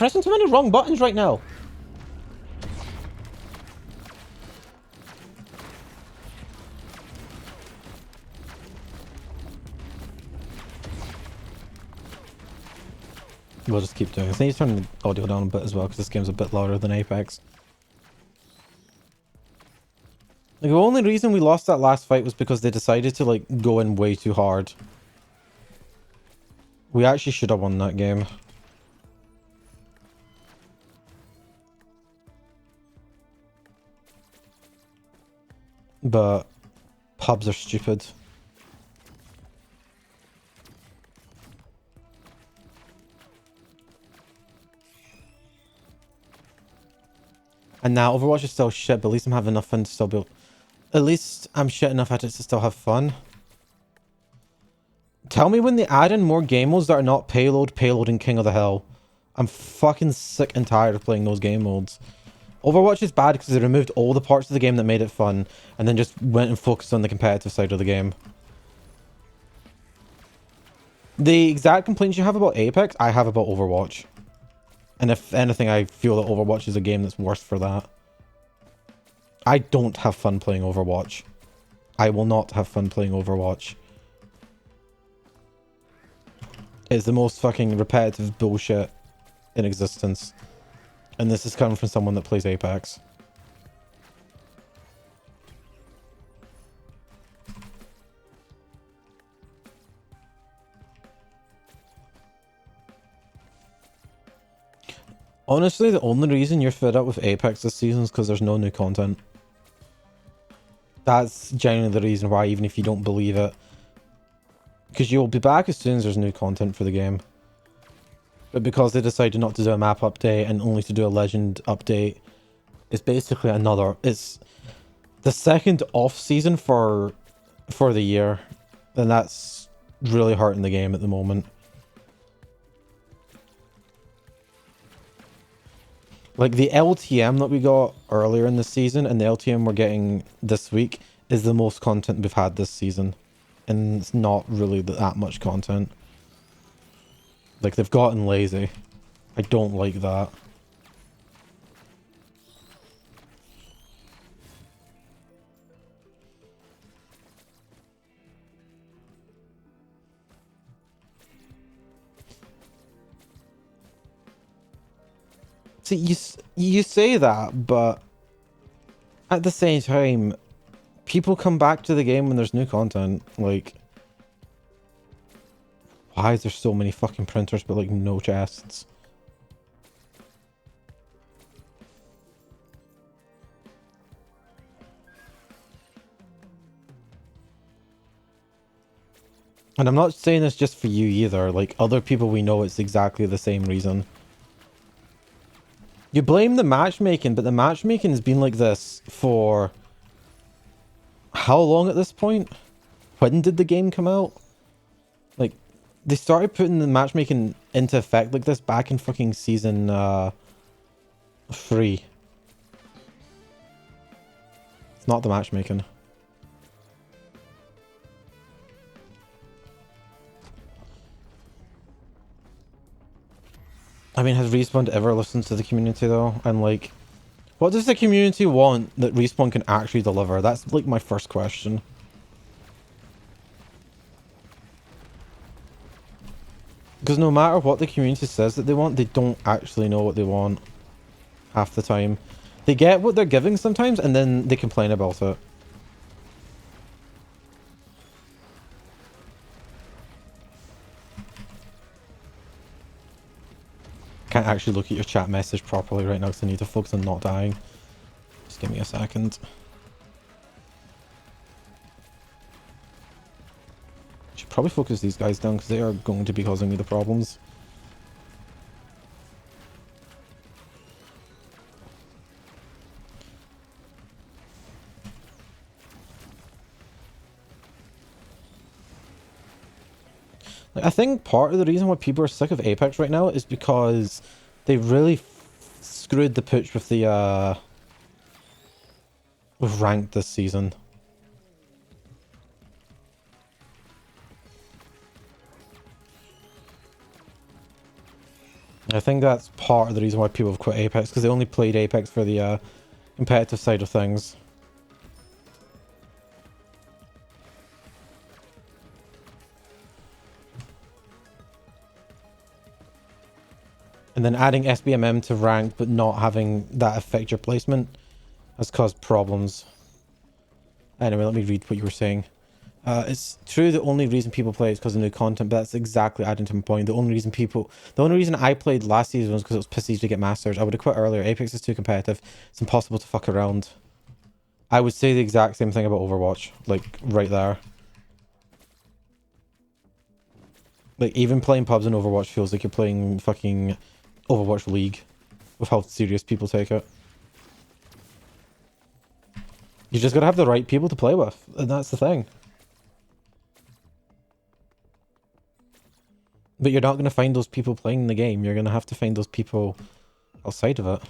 pressing too many wrong buttons right now. We'll just keep doing this. I need to turn the audio down a bit as well, because this game's a bit louder than Apex. Like, the only reason we lost that last fight was because they decided to, like, go in way too hard. We actually should have won that game. But pubs are stupid. And now Overwatch is still shit, but at least I'm having enough fun to still be... At least I'm shit enough at it to still have fun. Tell me when they add in more game modes that are not Payload, and King of the Hill. I'm fucking sick and tired of playing those game modes. Overwatch is bad because they removed all the parts of the game that made it fun, and then just went and focused on the competitive side of the game. The exact complaints you have about Apex, I have about Overwatch. And if anything, I feel that Overwatch is a game that's worse for that. I don't have fun playing Overwatch. I will not have fun playing Overwatch. It's the most fucking repetitive bullshit in existence. And this is coming from someone that plays Apex. Honestly, the only reason you're fed up with Apex this season is because there's no new content. That's genuinely the reason why, even if you don't believe it. Because you'll be back as soon as there's new content for the game. But because they decided not to do a map update and only to do a legend update, it's basically another... It's the second off season for the year. And that's really hurting the game at the moment. Like, the LTM that we got earlier in the season and the LTM we're getting this week is the most content we've had this season. And it's not really that much content. Like, they've gotten lazy. I don't like that. See, you say that, but at the same time, people come back to the game when there's new content. Like, why is there so many fucking printers but like no chests? And I'm not saying this just for you either. Like, other people we know, it's exactly the same reason. You blame the matchmaking, but the matchmaking has been like this for... how long at this point? When did the game come out? Like, they started putting the matchmaking into effect like this back in fucking season 3. It's not the matchmaking. I mean, has Respawn ever listened to the community though? And like, what does the community want that Respawn can actually deliver? That's like my first question. Because no matter what the community says that they want, they don't actually know what they want half the time. They get what they're giving sometimes and then they complain about it. Can't actually look at your chat message properly right now because I need to focus on not dying. Just give me a second. Should probably focus these guys down because they are going to be causing me the problems. Like, I think part of the reason why people are sick of Apex right now is because they really screwed the pooch with the with ranked this season. I think that's part of the reason why people have quit Apex, because they only played Apex for the competitive side of things. And then adding SBMM to ranked but not having that affect your placement has caused problems. Anyway, let me read what you were saying. It's true the only reason people play is because of new content, but that's exactly adding to my point. The only reason I played last season was because it was piss easy to get masters. I would have quit earlier. Apex is too competitive. It's impossible to fuck around. I would say the exact same thing about Overwatch. Like, right there. Like, even playing pubs in Overwatch feels like you're playing fucking Overwatch League with how serious people take it. You just gotta have the right people to play with, and that's the thing. But you're not gonna find those people playing the game. You're gonna have to find those people outside of it.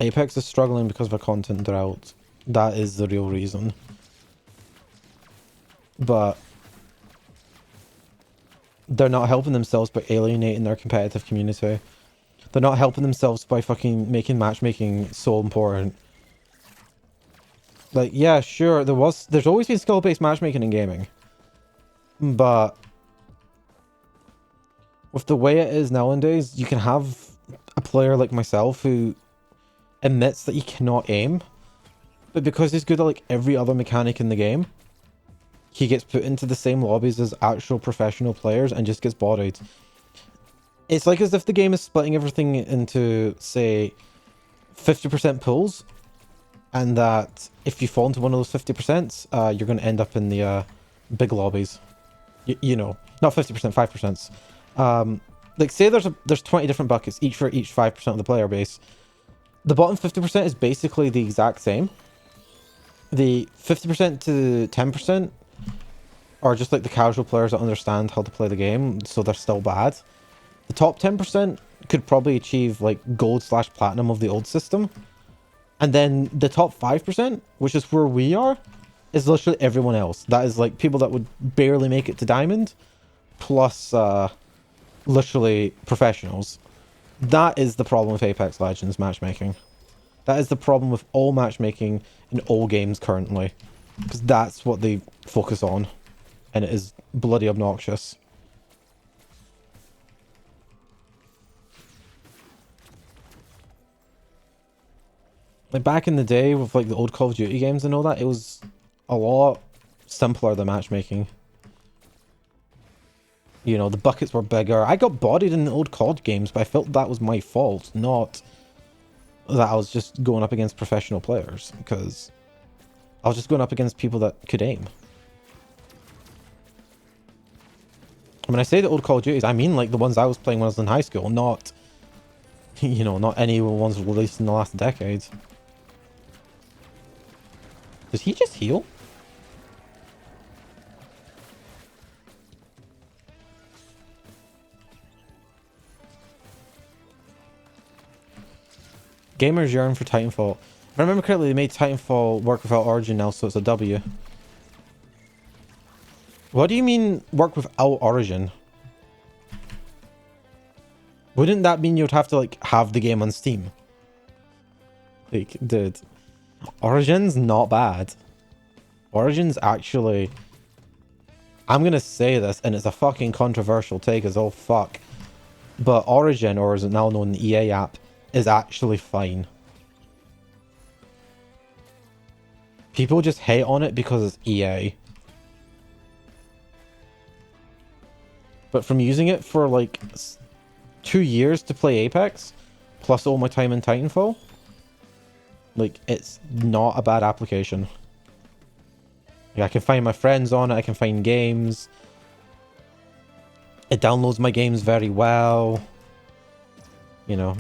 Apex is struggling because of a content drought. That is the real reason. But they're not helping themselves by alienating their competitive community. They're not helping themselves by fucking making matchmaking so important. Like, yeah, sure, there's always been skill-based matchmaking in gaming. But with the way it is nowadays, you can have a player like myself who admits that he cannot aim, but because he's good at like every other mechanic in the game, he gets put into the same lobbies as actual professional players and just gets bodied. It's like as if the game is splitting everything into, say, 50% pools, and that if you fall into one of those 50%, you're going to end up in the big lobbies. You know, not 50%, 5%. Like, say there's 20 different buckets, each for each 5% of the player base. The bottom 50% is basically the exact same. The 50% to 10% are just like the casual players that understand how to play the game, so they're still bad. The top 10% could probably achieve like gold/platinum of the old system. And then the top 5%, which is where we are, is literally everyone else. That is like people that would barely make it to diamond, plus literally professionals. That is the problem with Apex Legends matchmaking. That is the problem with all matchmaking in all games currently. Because that's what they focus on. And it is bloody obnoxious. Like back in the day with like the old Call of Duty games and all that, it was a lot simpler than matchmaking. You know, the buckets were bigger. I got bodied in the old COD games, but I felt that was my fault, not that I was just going up against professional players, because I was just going up against people that could aim. When I say the old Call of Duties, I mean like the ones I was playing when I was in high school, not, you know, not any ones released in the last decade. Does he just heal? Gamers yearn for Titanfall. If I remember correctly, they made Titanfall work without Origin now, so it's a W. What do you mean work without Origin? Wouldn't that mean you'd have to like have the game on Steam? Like, dude, Origin's not bad. Origin's actually, I'm gonna say this, and it's a fucking controversial take as all fuck, but Origin, or as it now known, the EA app, is actually fine. People just hate on it because it's EA. But from using it for like 2 years to play Apex, plus all my time in Titanfall, like, it's not a bad application. Like, I can find my friends on it, I can find games. It downloads my games very well. You know.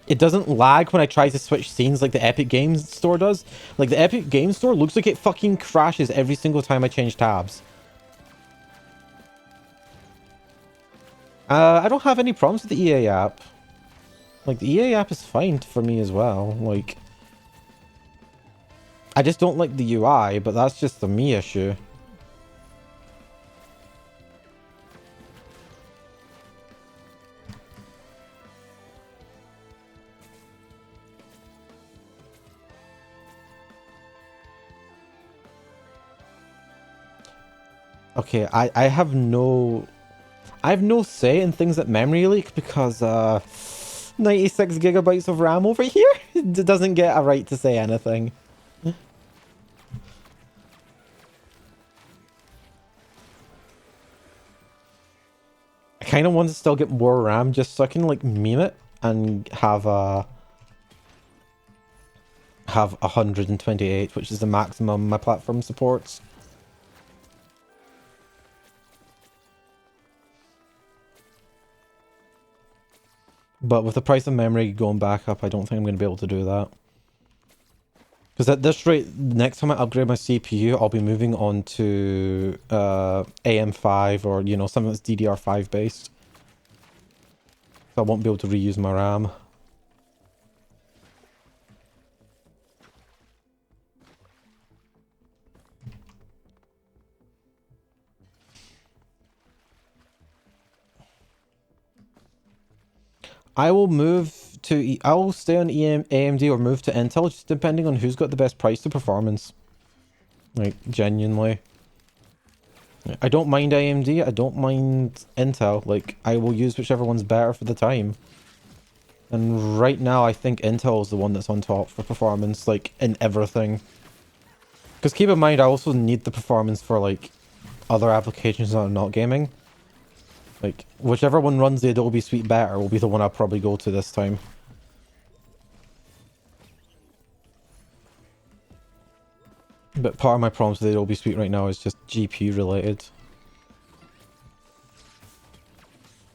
It doesn't lag when I try to switch scenes like the Epic Games Store does. Like, the Epic Games Store looks like it fucking crashes every single time I change tabs. I don't have any problems with the EA app. Like, the EA app is fine for me as well. Like, I just don't like the UI, but that's just the me issue. Okay, I have no say in things that memory leak because 96 gigabytes of RAM over here doesn't get a right to say anything. I kind of want to still get more RAM just so I can like meme it and have 128, which is the maximum my platform supports. But with the price of memory going back up, I don't think I'm going to be able to do that. Because at this rate, next time I upgrade my CPU, I'll be moving on to AM5 or, you know, something that's DDR5 based. So I won't be able to reuse my RAM. I will I will stay on AMD or move to Intel, just depending on who's got the best price to performance. Like, genuinely. I don't mind AMD, I don't mind Intel. Like, I will use whichever one's better for the time. And right now, I think Intel is the one that's on top for performance, like, in everything. Because keep in mind, I also need the performance for, like, other applications that are not gaming. Like, whichever one runs the Adobe Suite better will be the one I'll probably go to this time. But part of my problems with the Adobe Suite right now is just GPU related.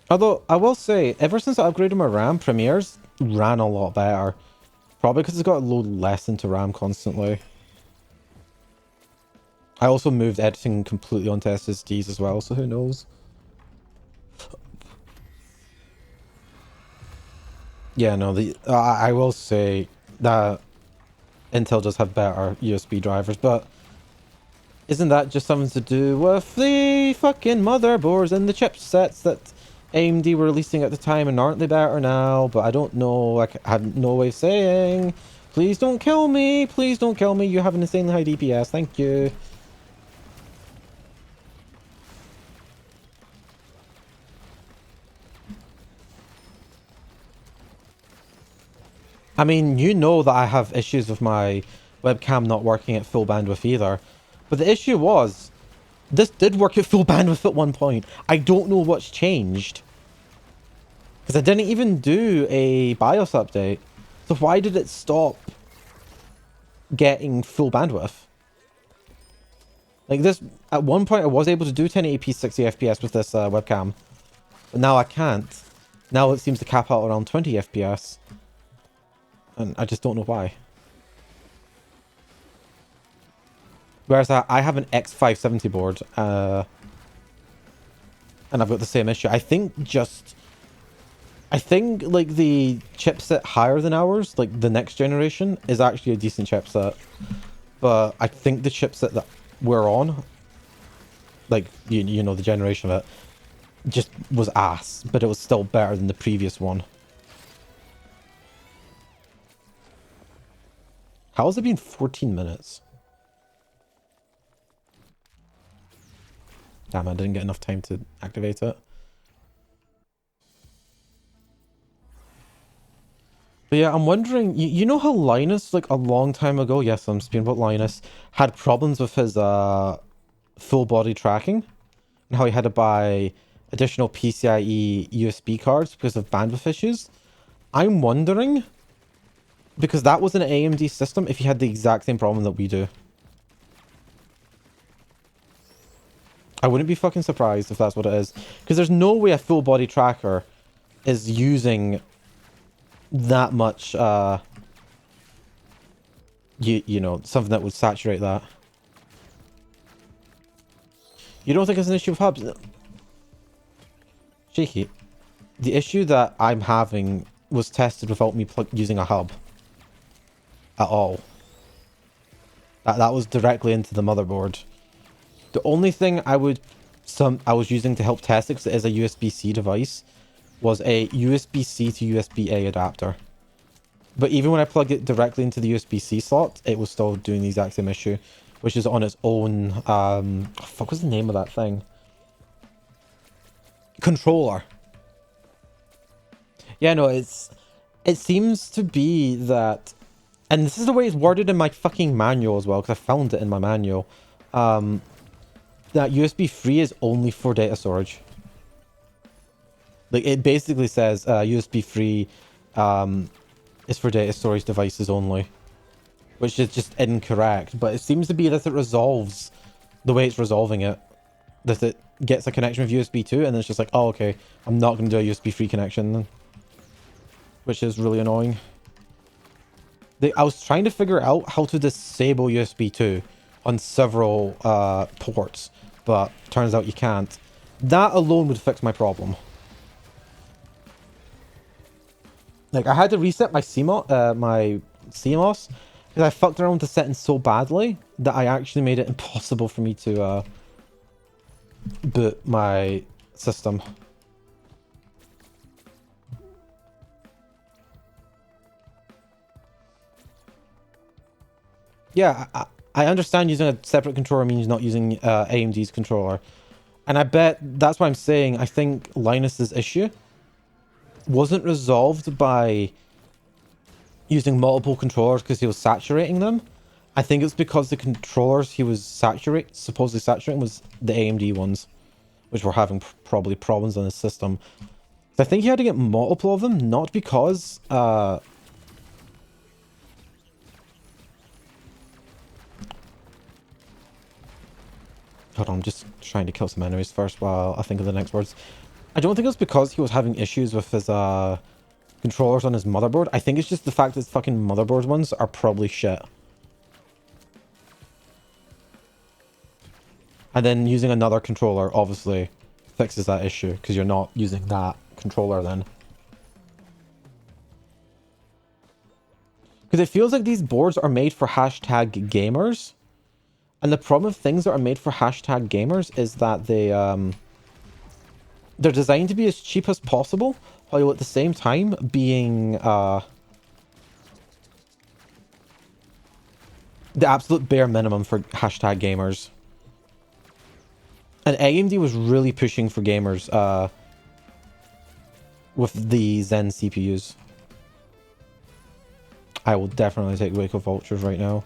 Although, I will say, ever since I upgraded my RAM, Premiere's ran a lot better. Probably because it's got to load less into RAM constantly. I also moved editing completely onto SSDs as well, so who knows? Yeah, no, I will say that Intel does have better USB drivers, but isn't that just something to do with the fucking motherboards and the chipsets that AMD were releasing at the time, and aren't they better now? But I don't know, I have no way of saying. Please don't kill me, please don't kill me, you have an insanely high DPS, thank you. I mean, you know that I have issues with my webcam not working at full bandwidth either. But the issue was, this did work at full bandwidth at one point. I don't know what's changed. Because I didn't even do a BIOS update. So why did it stop getting full bandwidth? Like this, at one point I was able to do 1080p 60 FPS with this webcam. But now I can't. Now it seems to cap out around 20 FPS. And I just don't know why. Whereas I have an X570 board, and I've got the same issue. I think like the chipset higher than ours, like the next generation, is actually a decent chipset. But I think the chipset that we're on, like, you know, the generation of it, just was ass. But it was still better than the previous one. How has it been 14 minutes? Damn, I didn't get enough time to activate it. But yeah, I'm wondering, you know how Linus, like a long time ago, yes, I'm speaking about Linus, had problems with his full body tracking? And how he had to buy additional PCIe USB cards because of bandwidth issues? I'm wondering, because that was an AMD system, if he had the exact same problem that we do. I wouldn't be fucking surprised if that's what it is. Because there's no way a full body tracker is using that much, you know, something that would saturate that. You don't think it's an issue with hubs? Shaky. The issue that I'm having was tested without me using a hub. At all. That was directly into the motherboard. The only thing I was using to help test it, because it is a USB-C device, was a USB-C to USB-A adapter. But even when I plugged it directly into the USB-C slot, it was still doing the exact same issue, which is on its own, fuck, what's the name of that thing? Controller. Yeah, no, it seems to be that, and this is the way it's worded in my fucking manual as well, because I found it in my manual, that USB 3 is only for data storage. Like, it basically says USB 3 is for data storage devices only, which is just incorrect, but it seems to be that it resolves the way it's resolving it, that it gets a connection with USB 2 and then it's just like, oh, okay, I'm not going to do a USB 3 connection then, which is really annoying. I was trying to figure out how to disable USB 2 on several ports, but turns out you can't. That alone would fix my problem. Like, I had to reset my CMOS because I fucked around with the settings so badly that I actually made it impossible for me to boot my system. Yeah, I understand using a separate controller means not using AMD's controller. And I bet that's why I'm saying I think Linus's issue wasn't resolved by using multiple controllers because he was saturating them. I think it's because the controllers he was supposedly saturating was the AMD ones, which were having probably problems on his system. So I think he had to get multiple of them, not because hold on, I'm just trying to kill some enemies first while I think of the next words. I don't think it's because he was having issues with his controllers on his motherboard. I think it's just the fact that his fucking motherboard ones are probably shit. And then using another controller obviously fixes that issue because you're not using that controller then. Because it feels like these boards are made for hashtag gamers. And the problem with things that are made for hashtag gamers is that they're designed to be as cheap as possible, while at the same time being the absolute bare minimum for hashtag gamers. And AMD was really pushing for gamers with the Zen CPUs. I will definitely take Waco Vultures right now.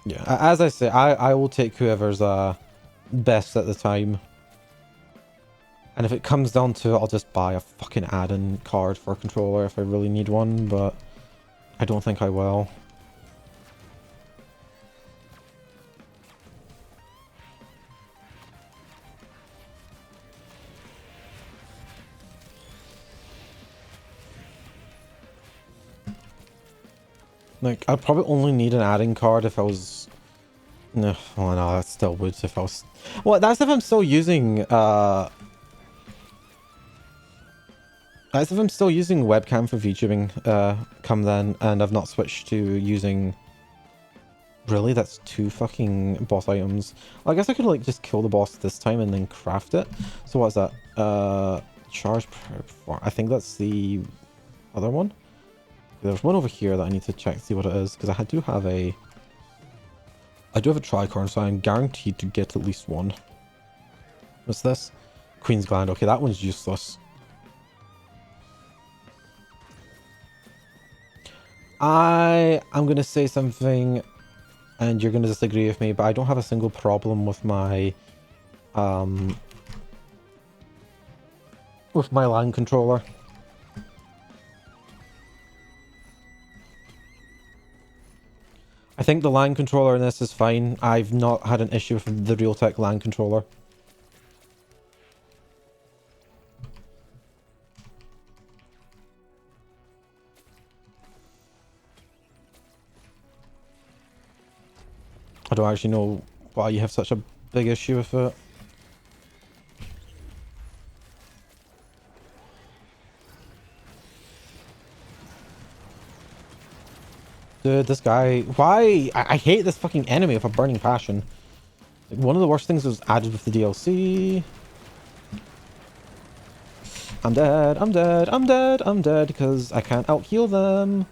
Yeah, as I say, I will take whoever's best at the time. And if it comes down to it, I'll just buy a fucking add-in card for a controller if I really need one, but I don't think I will. Like, I'd probably only need an add-in card if I was... No, well, no, I still would if I was... Well, that's if I'm still using, That's if I'm still using webcam for VTubing, come then, and I've not switched to using... Really? That's 2 fucking boss items. Well, I guess I could, like, just kill the boss this time and then craft it. So what's that? Charge... I think that's the other one. There's one over here that I need to check to see what it is, because I do have a tricorn, so I'm guaranteed to get at least one. What's this? Queen's Gland. Okay, that one's useless. I'm going to say something, and you're going to disagree with me, but I don't have a single problem with my LAN controller. I think the LAN controller in this is fine. I've not had an issue with the Realtek LAN controller. I don't actually know why you have such a big issue with it. Dude, this guy... Why? I hate this fucking enemy with a burning passion. Like, one of the worst things that was added with the DLC. I'm dead, I'm dead, I'm dead, I'm dead, because I can't out-heal them.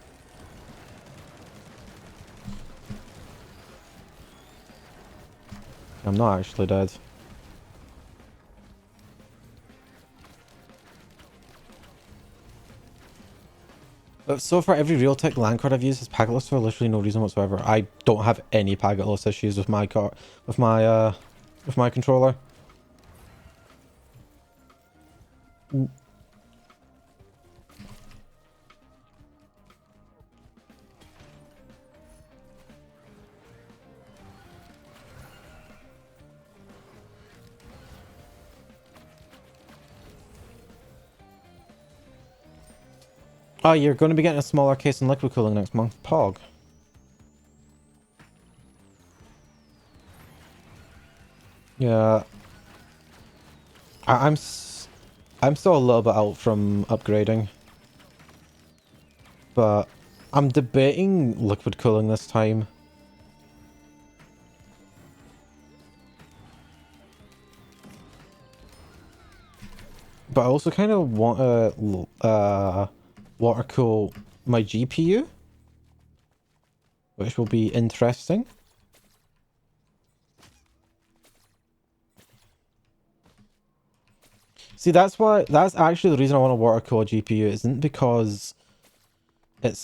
I'm not actually dead. But so far, every Realtek LAN card I've used is packetless for literally no reason whatsoever. I don't have any packetless issues with my car, with my controller. Oh, you're going to be getting a smaller case in liquid cooling next month. Pog. Yeah. I'm still a little bit out from upgrading. But I'm debating liquid cooling this time. But I also kind of want to water cool my GPU, which will be interesting. See, that's actually the reason I want to water cool a GPU. Isn't because it's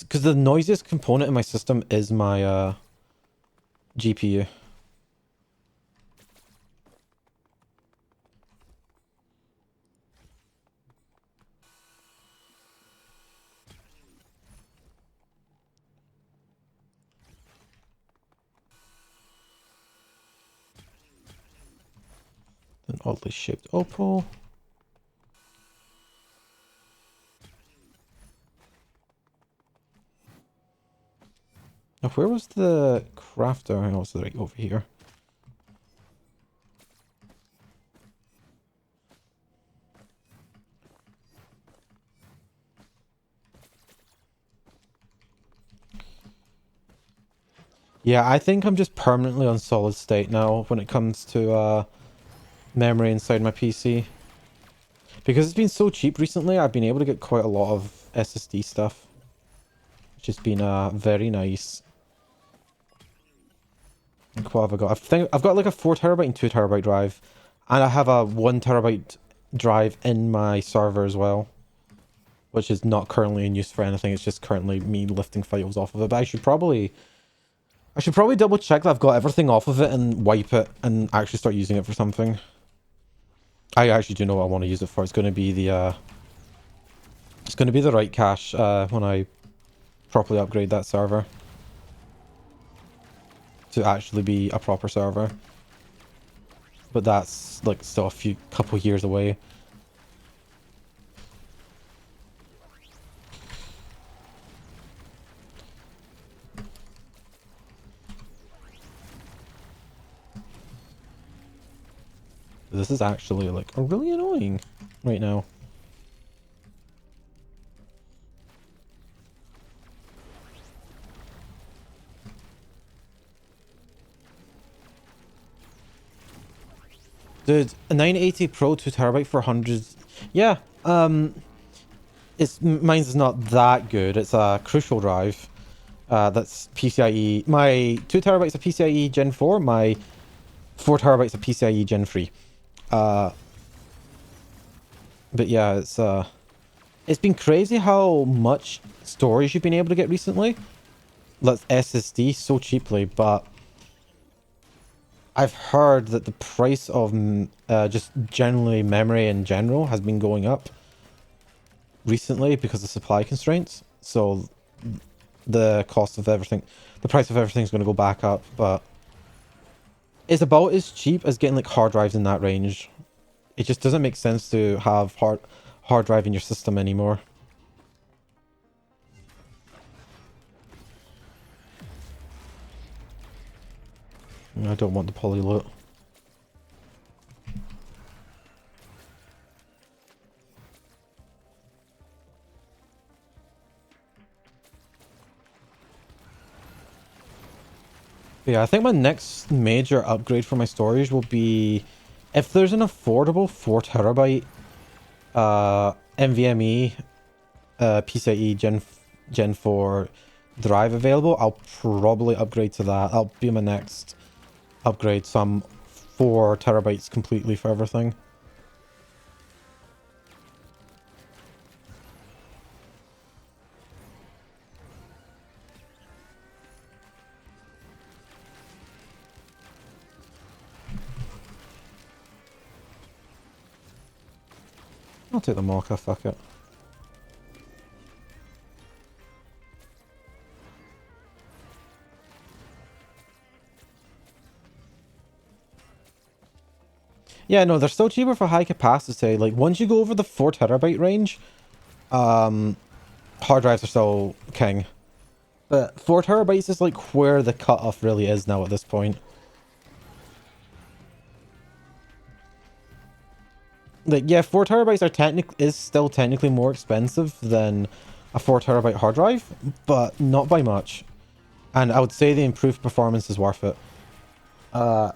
because the noisiest component in my system is my GPU. An oddly shaped opal. Now, where was the crafter? Oh, it's right over here. Yeah, I think I'm just permanently on solid state now when it comes to memory inside my PC. Because it's been so cheap recently, I've been able to get quite a lot of SSD stuff. Which has been very nice. Like, what have I got? I've got like a 4TB and 2TB drive. And I have a 1TB drive in my server as well. Which is not currently in use for anything, it's just currently me lifting files off of it. But I should probably double check that I've got everything off of it and wipe it and actually start using it for something. I actually do know what I want to use it for. It's going to be the right cache when I properly upgrade that server to actually be a proper server. But that's like still a couple years away. This is actually like really annoying right now. Dude, a 980 Pro 2TB for 100. Yeah, mine's not that good. It's a Crucial drive. That's PCIe. My 2TB is a PCIe Gen 4. My 4TB is a PCIe Gen 3. But yeah, it's been crazy how much storage you've been able to get recently. Let's SSD so cheaply, but I've heard that the price of just generally memory in general has been going up recently because of supply constraints. So the cost of everything, the price of everything is going to go back up, but it's about as cheap as getting like hard drives in that range. It just doesn't make sense to have hard drive in your system anymore. I don't want the poly loot. But yeah, I think my next major upgrade for my storage will be if there's an affordable 4 TB NVMe PCIe Gen 4 drive available, I'll probably upgrade to that. That'll be my next upgrade, so I'm 4 TB completely for everything. I'll take the Mocha, fuck it. Yeah, no, they're still cheaper for high capacity. Like, once you go over the 4 TB range, hard drives are still king. But 4 TB is like where the cutoff really is now at this point. Like, yeah, 4 TB is still technically more expensive than a 4 TB hard drive, but not by much. And I would say the improved performance is worth it. But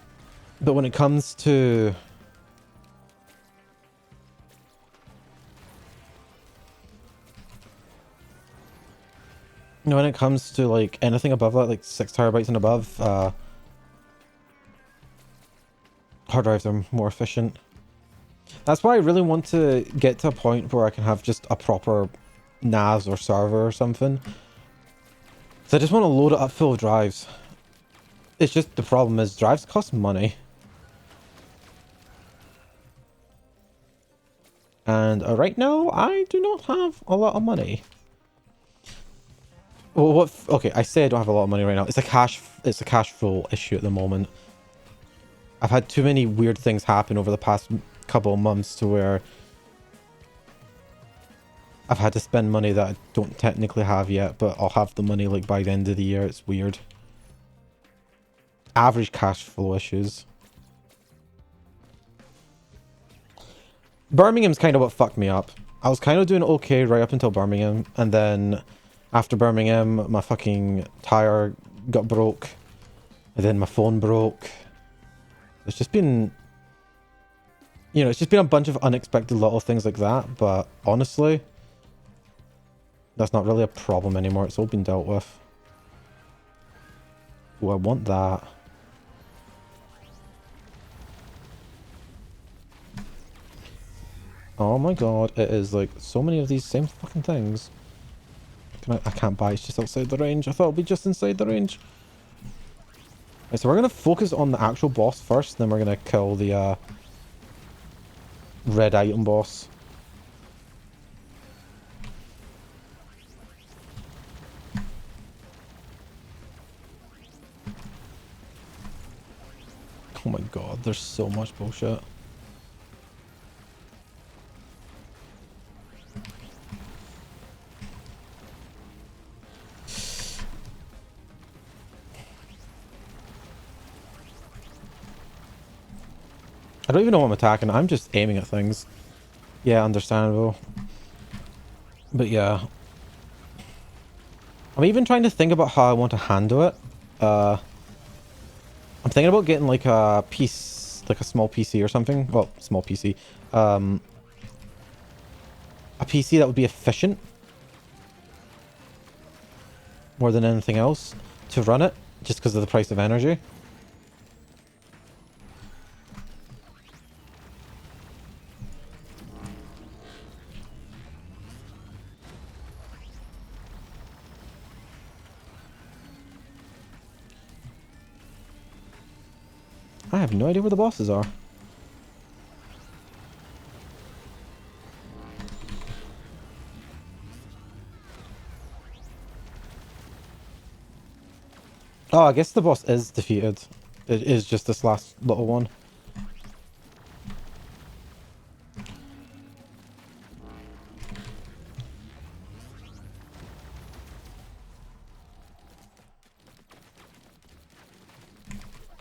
when it comes to... when it comes to, like, anything above that, like 6 TB and above, hard drives are more efficient. That's why I really want to get to a point where I can have just a proper NAS or server or something. So I just want to load it up full of drives. It's just the problem is drives cost money. And right now, I do not have a lot of money. Well, what? Okay, I say I don't have a lot of money right now. It's a cash flow issue at the moment. I've had too many weird things happen over the past couple of months to where I've had to spend money that I don't technically have yet, but I'll have the money like by the end of the year. It's weird. Average cash flow issues. Birmingham's kind of what fucked me up. I was kind of doing okay right up until Birmingham, and then after Birmingham, my fucking tire got broke, and then my phone broke. It's just been... You know, it's just been a bunch of unexpected little things like that, but honestly, that's not really a problem anymore. It's all been dealt with. Oh, I want that. Oh my god, it is like so many of these same fucking things. I can't buy, it's just outside the range. I thought it'd be just inside the range. Right, so we're gonna focus on the actual boss first, then we're gonna kill the red item boss. Oh my god, there's so much bullshit. I don't even know what I'm attacking. I'm just aiming at things. Yeah, understandable. But yeah. I'm even trying to think about how I want to handle it. I'm thinking about getting like a piece, like a small PC or something. Well, small PC. A PC that would be efficient more than anything else to run it, just because of the price of energy. I have no idea where the bosses are. Oh, I guess the boss is defeated. It is just this last little one.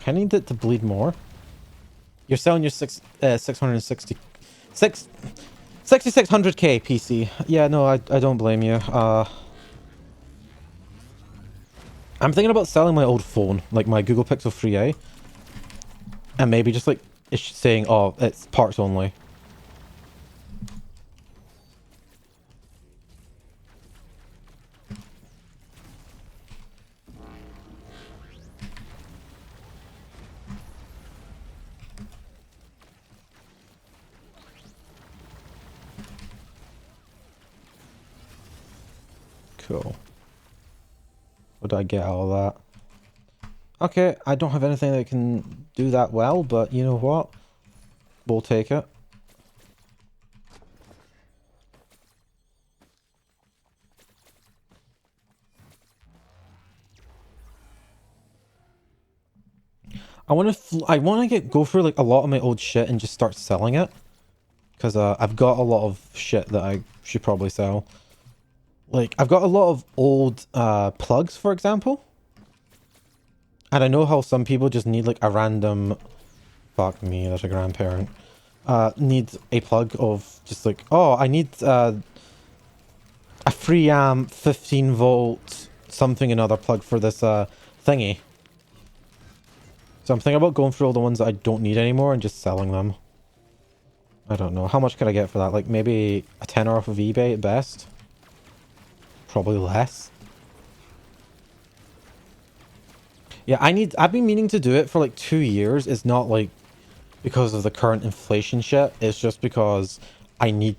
I need it to bleed more. You're selling your 6600k PC. Yeah, no, I don't blame you. I'm thinking about selling my old phone, like my Google Pixel 3a, and maybe just like it's saying, oh, it's parts only. Cool. What did I get out of that? Okay, I don't have anything that can do that well, but you know what? We'll take it. I want to go through like a lot of my old shit and just start selling it, because I've got a lot of shit that I should probably sell. Like I've got a lot of old plugs, for example, and I know how some people just need like a random. Fuck me, there's a grandparent. Need a plug of just like, oh, I need a 3 amp 15 volt something another plug for this thingy. So I'm thinking about going through all the ones that I don't need anymore and just selling them. I don't know. How much could I get for that? Like maybe a tenner off of eBay at best? Probably less. Yeah, I've been meaning to do it for like 2 years. It's not like because of the current inflation shit. It's just because I need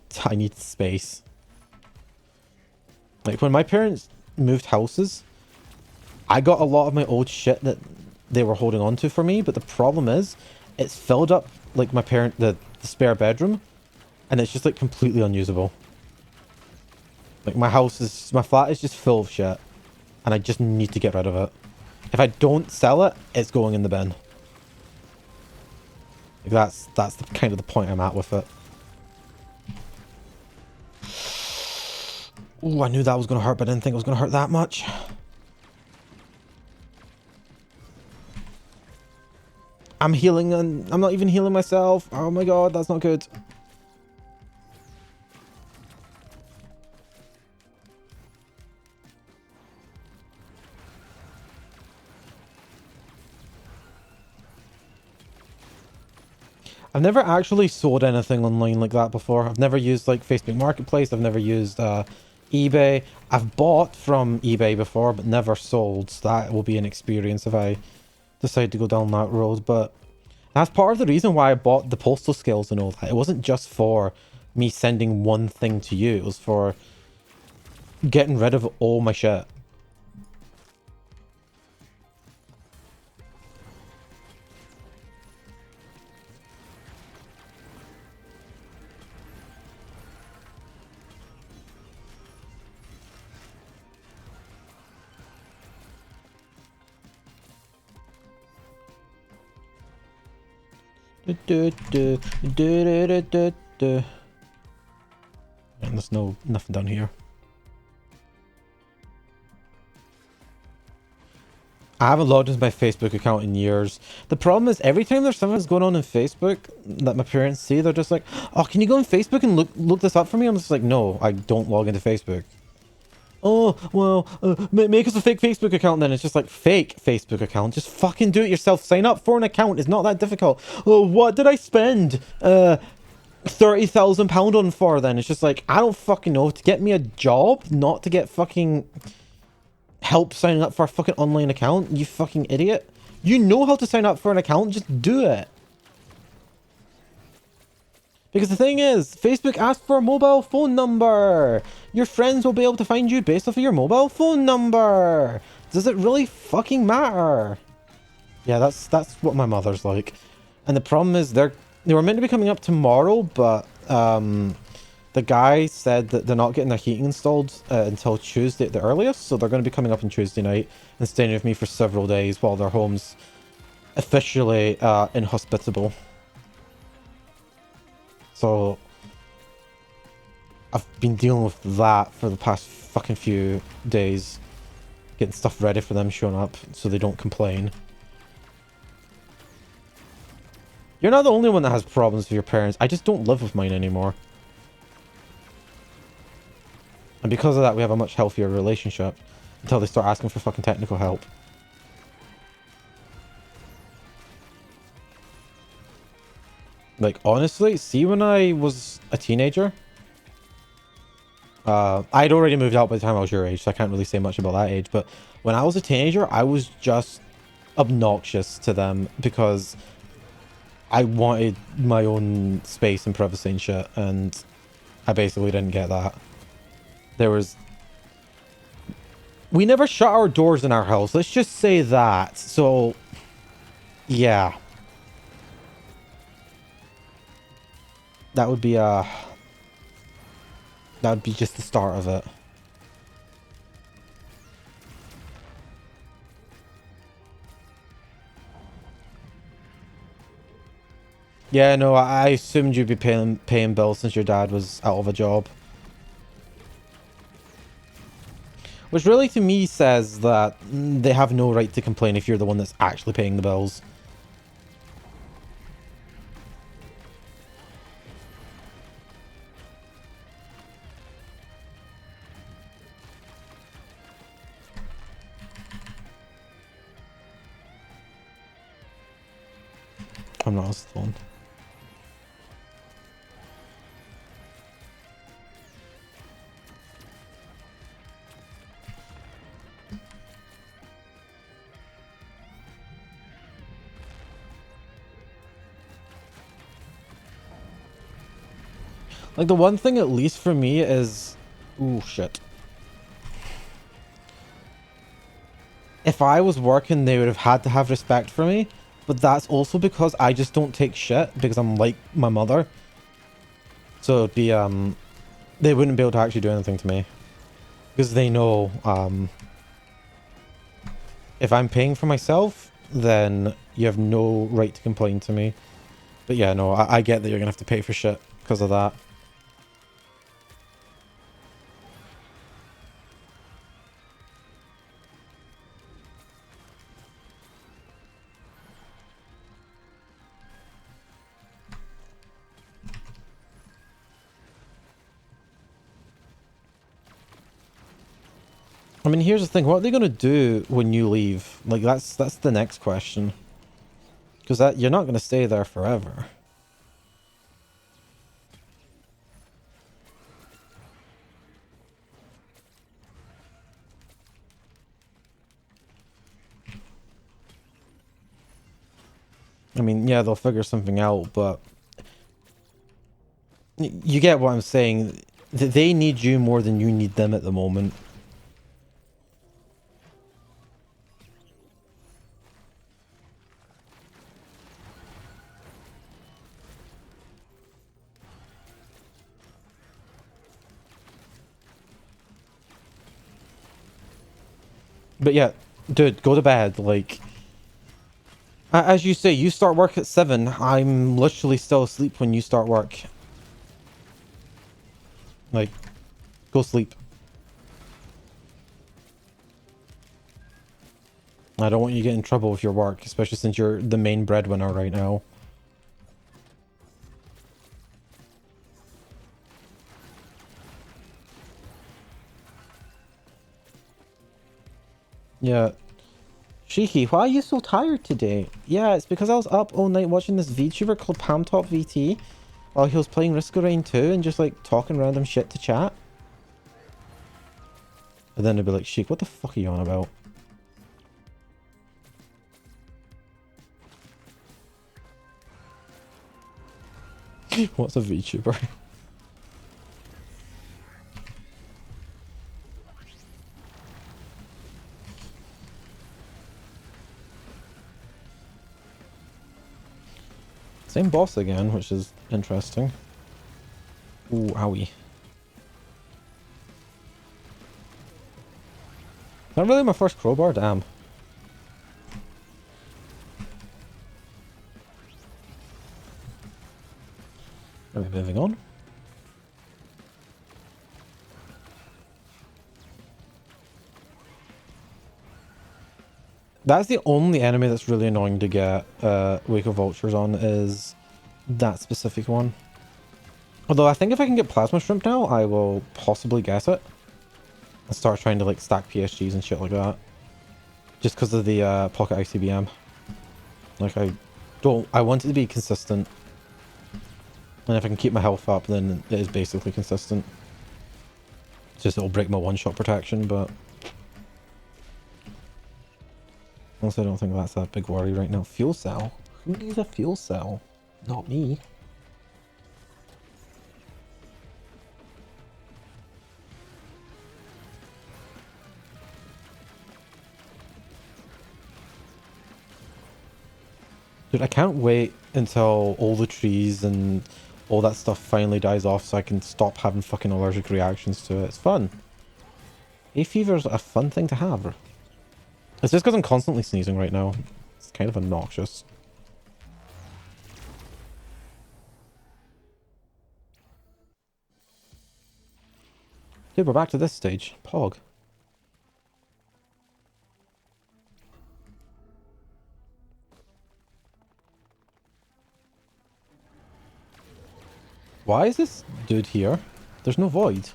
space. Like when my parents moved houses, I got a lot of my old shit that they were holding on to for me, but the problem is it's filled up like the spare bedroom, and it's just like completely unusable. Like my flat is just full of shit, and I just need to get rid of it. If I don't sell it, it's going in the bin. Like that's the kind of the point I'm at with it. Oh, I knew that was gonna hurt, but I didn't think it was gonna hurt that much. I'm healing and I'm not even healing myself. Oh my god, that's not good. I've never actually sold anything online like that before. I've never used like Facebook Marketplace. I've never used eBay. I've bought from eBay before, but never sold. So that will be an experience if I decide to go down that road. But that's part of the reason why I bought the postal skills and all that. It wasn't just for me sending one thing to you. It was for getting rid of all my shit. And there's nothing down here. I haven't logged into my Facebook account in years. The problem is every time there's something that's going on in Facebook that my parents see, they're just like, oh, can you go on Facebook and look this up for me? I'm just like, no, I don't log into Facebook. Oh, well, make us a fake Facebook account then. It's just like, fake Facebook account. Just fucking do it yourself. Sign up for an account. It's not that difficult. Oh, what did I spend £30,000 on for then? It's just like, I don't fucking know. To get me a job, not to get fucking help signing up for a fucking online account, you fucking idiot. You know how to sign up for an account. Just do it. Because the thing is, Facebook asks for a mobile phone number. Your friends will be able to find you based off of your mobile phone number. Does it really fucking matter? Yeah, that's what my mother's like. And the problem is they were meant to be coming up tomorrow, but the guy said that they're not getting their heating installed until Tuesday at the earliest. So they're going to be coming up on Tuesday night and staying with me for several days while their home's officially inhospitable. So I've been dealing with that for the past fucking few days. Getting stuff ready for them showing up so they don't complain. You're not the only one that has problems with your parents. I just don't live with mine anymore. And because of that, we have a much healthier relationship. Until they start asking for fucking technical help. Like, honestly, see when I was a teenager? I'd already moved out by the time I was your age, so I can't really say much about that age, but when I was a teenager, I was just obnoxious to them because I wanted my own space and privacy and shit, and I basically didn't get that. We never shut our doors in our house, let's just say that, so yeah. That would be just the start of it. Yeah, no, I assumed you'd be paying bills since your dad was out of a job. Which really to me says that they have no right to complain if you're the one that's actually paying the bills. I'm not a stone. Like, the one thing, at least for me, is... Ooh, shit. If I was working, they would have had to have respect for me. But that's also because I just don't take shit, because I'm like my mother. So it'd be, they wouldn't be able to actually do anything to me. Because they know, if I'm paying for myself, then you have no right to complain to me. But yeah, no, I get that you're gonna have to pay for shit because of that. I mean, here's the thing. What are they going to do when you leave? Like, that's the next question. Because you're not going to stay there forever. I mean, yeah, they'll figure something out, but... You get what I'm saying. They need you more than you need them at the moment. But yeah, dude, go to bed. Like, as you say, you start work at 7. I'm literally still asleep when you start work. Like, go sleep. I don't want you to get in trouble with your work, especially since you're the main breadwinner right now. Yeah. Shiki, why are you so tired today? Yeah, it's because I was up all night watching this VTuber called Palmtop VT while he was playing Risk of Rain 2 and just like talking random shit to chat. And then they'd be like, Sheik, what the fuck are you on about? What's a VTuber? Same boss again, which is interesting. Ooh, owie. Not really my first crowbar, damn. Are we moving on? That's the only enemy that's really annoying to get Wake of Vultures on, is that specific one. Although I think if I can get Plasma Shrimp now, I will possibly guess it. and start trying to like stack PSGs and shit like that. Just because of the pocket ICBM. Like I want it to be consistent. And if I can keep my health up, then it is basically consistent. It's just it'll break my one-shot protection, but... Also, I don't think that's a big worry right now. Fuel cell? Who needs a fuel cell? Not me. Dude, I can't wait until all the trees and all that stuff finally dies off so I can stop having fucking allergic reactions to it. It's fun. Hay fever's a fun thing to have. It's just because I'm constantly sneezing right now. It's kind of obnoxious. Dude, we're back to this stage. Pog. Why is this dude here? There's no void.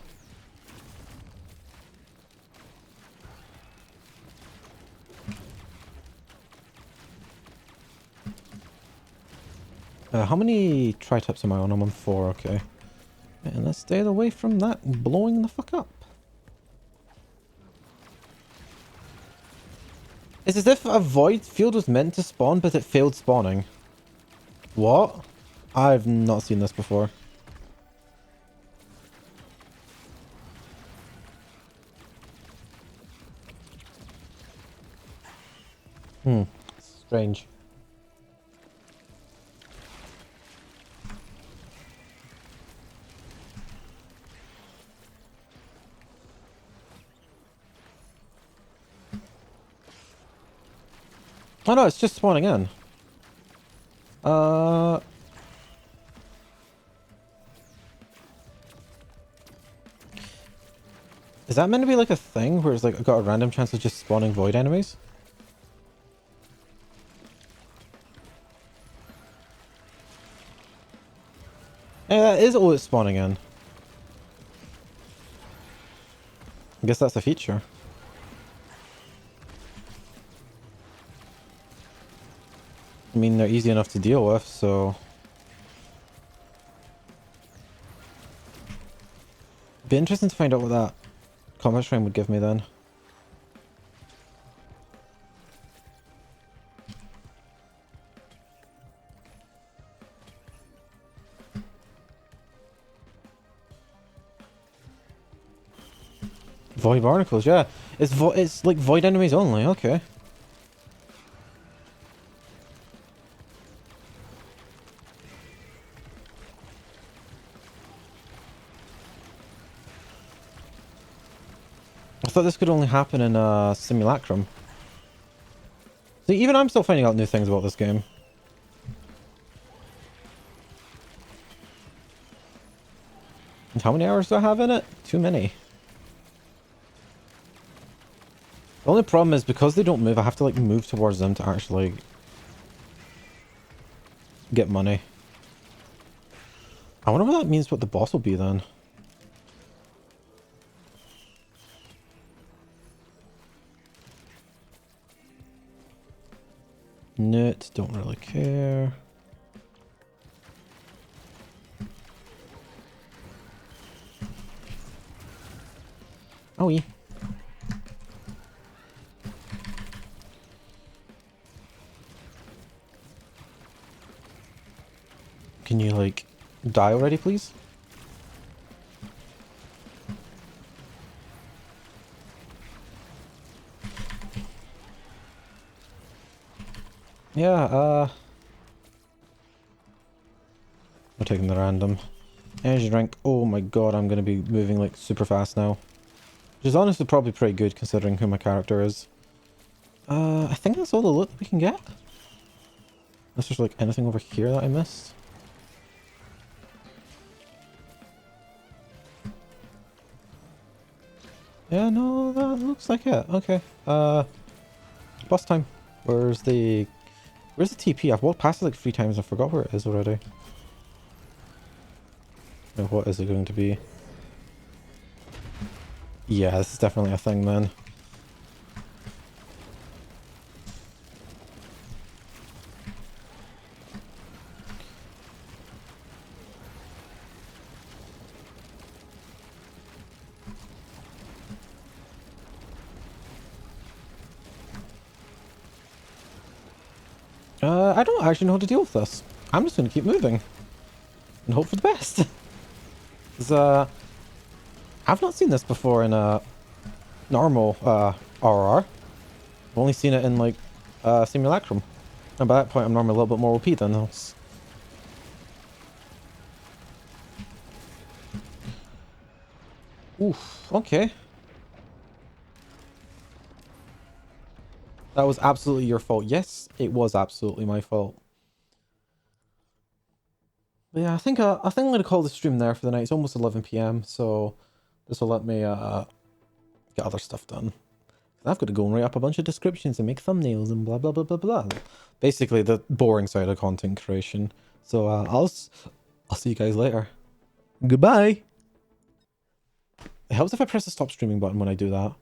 How many tri-tips am I on? I'm on 4, okay. And let's stay away from that blowing the fuck up. It's as if a void field was meant to spawn, but it failed spawning. What? I've not seen this before. Strange. Oh no, it's just spawning in. Is that meant to be like a thing where it's like I've got a random chance of just spawning void enemies? Yeah, that is all it's spawning in. I guess that's a feature. I mean, they're easy enough to deal with, so... Be interesting to find out what that combat shrine would give me then. Void barnacles, yeah. It's like void enemies only, okay. I thought this could only happen in Simulacrum. See, even I'm still finding out new things about this game. And how many hours do I have in it? Too many. The only problem is because they don't move, I have to like move towards them to actually get money. I wonder what that means what the boss will be then. Nut, don't really care. Oh yeah. Can you like die already, please? Yeah, we're taking the random. Energy drink. Oh my god, I'm gonna be moving like super fast now. Which is honestly probably pretty good considering who my character is. I think that's all the loot that we can get. Unless there's like anything over here that I missed. Yeah, no, that looks like it. Okay. Boss time. Where's the TP? I've walked past it like 3 times. I forgot where it is already. Now, what is it going to be? Yeah, this is definitely a thing, man. I don't actually know how to deal with this. I'm just gonna keep moving and hope for the best. 'Cause, I've not seen this before in a normal RR. I've only seen it in like Simulacrum. And by that point I'm normally a little bit more OP than this. Oof, okay. That was absolutely your fault. Yes, it was absolutely my fault. But yeah, I think I'm gonna call the stream there for the night. It's almost 11 p.m. so this will let me get other stuff done. I've got to go and write up a bunch of descriptions and make thumbnails and blah blah blah blah blah. Basically, the boring side of content creation. So I'll see you guys later. Goodbye. It helps if I press the stop streaming button when I do that.